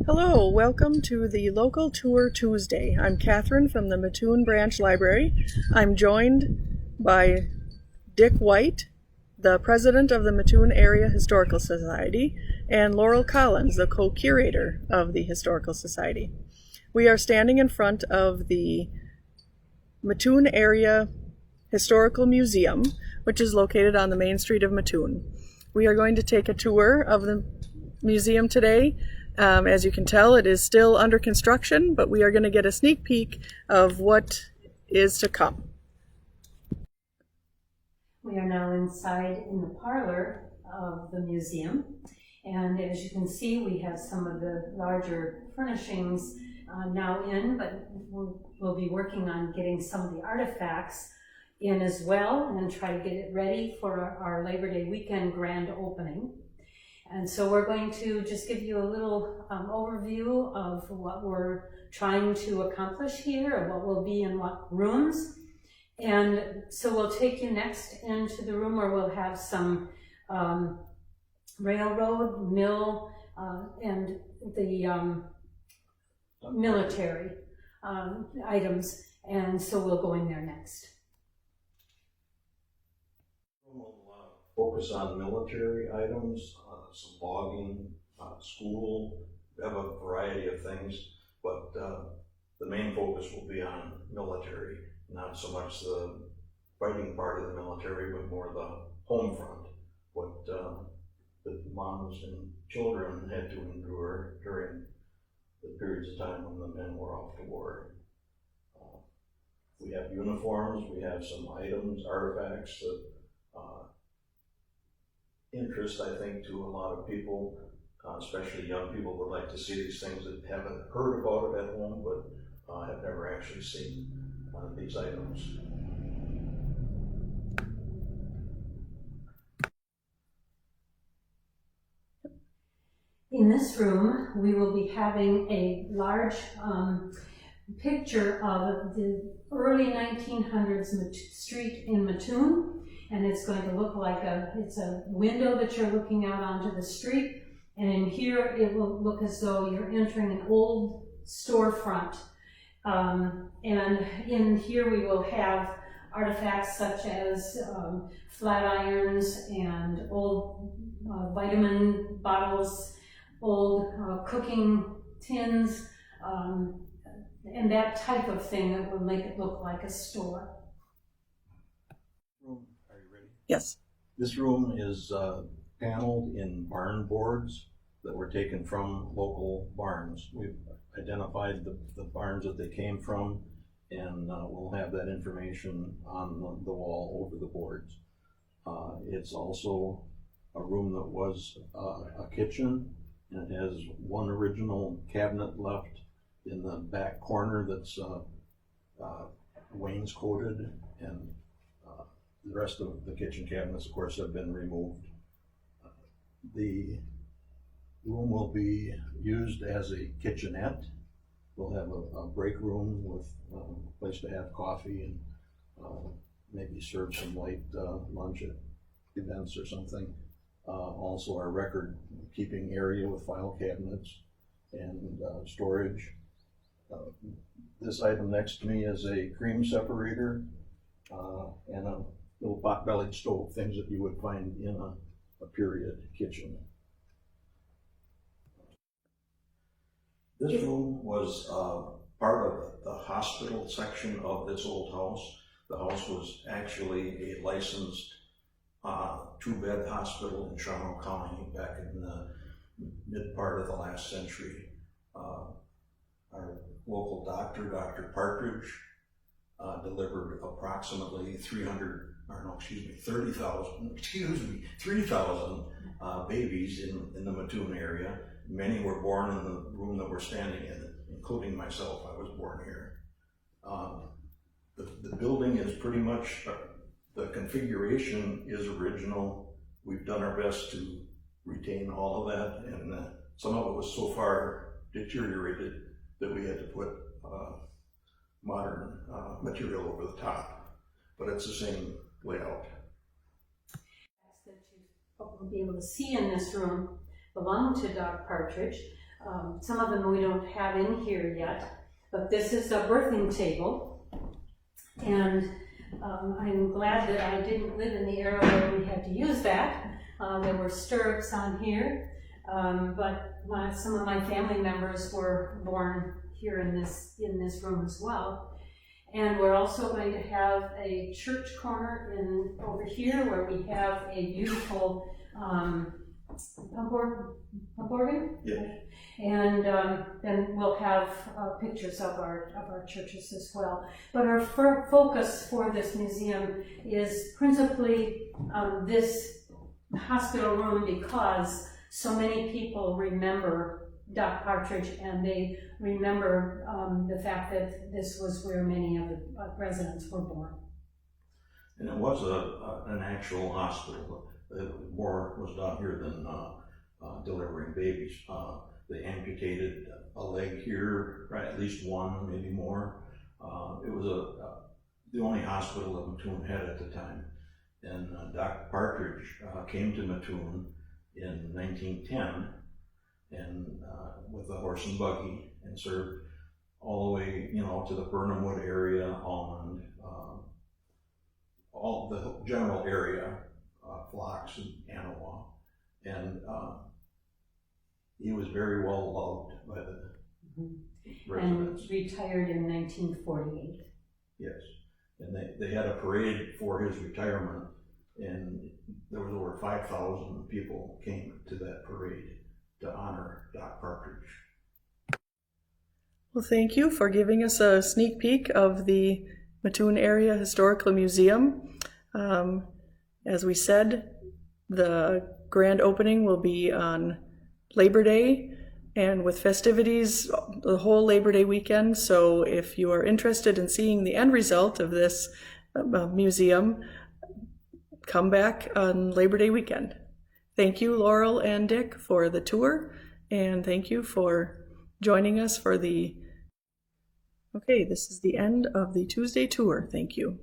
Hello, welcome to the Local Tour Tuesday. I'm Catherine from the Mattoon Branch Library. I'm joined by Dick White, the president of the Mattoon Area Historical Society, and Laurel Collins, the co-curator of the Historical Society. We are standing in front of the Mattoon Area Historical Museum, which is located on the main street of Mattoon. We are going to take a tour of the museum today. As you can tell, it is still under construction, but we are going to get a sneak peek of what is to come. We are now inside in the parlor of the museum, and as you can see, we have some of the larger furnishings now in, but we'll be working on getting some of the artifacts in as well and try to get it ready for our Labor Day weekend grand opening. And so we're going to just give you a little overview of what we're trying to accomplish here, or what will be in what rooms. And so we'll take you next into the room where we'll have some railroad, mill, and the military items. And so we'll go in there next. We'll focus on military items, some logging, school. We have a variety of things, but the main focus will be on military, not so much the fighting part of the military, but more the home front, what the moms and children had to endure during the periods of time when the men were off to war. We have uniforms, we have some items, artifacts that interest, I think, to a lot of people, especially young people would like to see these things that haven't heard about it at home, but have never actually seen these items. In this room, we will be having a large picture of the early 1900s street in Mattoon. And it's going to look like it's a window that you're looking out onto the street. And in here, it will look as though you're entering an old storefront. And in here, we will have artifacts such as flat irons and old vitamin bottles, old cooking tins, and that type of thing that will make it look like a store. Yes. This room is paneled in barn boards that were taken from local barns. We've identified the barns that they came from, and we'll have that information on the wall over the boards. It's also a room that was a kitchen, and it has one original cabinet left in the back corner that's wainscoted, and the rest of the kitchen cabinets, of course, have been removed. The room will be used as a kitchenette. We'll have a break room with a place to have coffee and maybe serve some light lunch at events or something. Also our record keeping area with file cabinets and storage. This item next to me is a cream separator and a little pot-bellied stove, things that you would find in a period kitchen. This room was part of the hospital section of this old house. The house was actually a licensed two-bed hospital in Charlotte County back in the mid part of the last century. Our local doctor, Dr. Partridge, delivered approximately 3,000 babies in the Mattoon area. Many were born in the room that we're standing in, including myself. I was born here. The building is pretty much, the configuration is original. We've done our best to retain all of that, and some of it was so far deteriorated that we had to put modern material over the top, but it's the same layout. That you will be able to see in this room belong to Doc Partridge. Some of them we don't have in here yet, but this is a birthing table. And I'm glad that I didn't live in the era where we had to use that. There were stirrups on here, but some of my family members were born here in this room as well. And we're also going to have a church corner over here where we have a beautiful pump organ. Yeah. And then we'll have pictures of our churches as well. But our focus for this museum is principally this hospital room, because so many people remember Doc Partridge, and they remember the fact that this was where many of the residents were born. And it was an actual hospital. More was done here than delivering babies. They amputated a leg here, right, at least one, maybe more. It was the only hospital that Mattoon had at the time. And Dr. Partridge came to Mattoon in 1910 and with a horse and buggy, and served all the way, to the Burnhamwood area, Almond, all the general area, Phlox and Anawa, and he was very well loved by the residents. And retired in 1948. Yes, and they had a parade for his retirement, and there was over 5,000 people came to that parade to honor Doc Partridge. Well, thank you for giving us a sneak peek of the Mattoon Area Historical Museum. As we said, the grand opening will be on Labor Day, and with festivities the whole Labor Day weekend. So if you are interested in seeing the end result of this museum, come back on Labor Day weekend. Thank you, Laurel and Dick, for the tour, and thank you for joining us for this is the end of the Tuesday tour. Thank you.